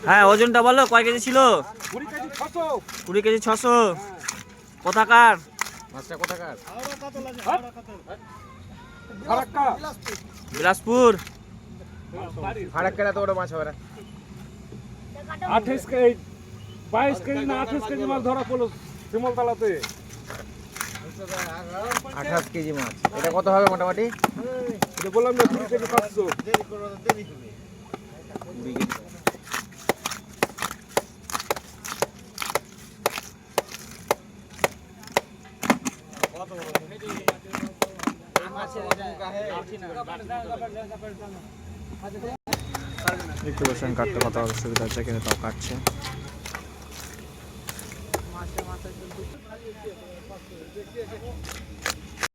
হ্যাঁ ওজনটা বলো কয় কেজি ছিল? 20 কেজি 600। কোথাকার মাছটা? কোথাকার? বিলাসপুর। ফারাক্কা তো বড় মাছ হবে না। 28 কেজি 22 কেজি না 28 কেজি মাছ ধরা পড়লো শিমলতলাতে। 28 কেজি মাছ। এটা কত হবে মোটামুটি? এটা বললাম না 20 কেজি 500। দেখতে পাচ্ছেন কাটতে কত অসুবিধা হচ্ছে, কিন্তু তাও কাটছে। মাছে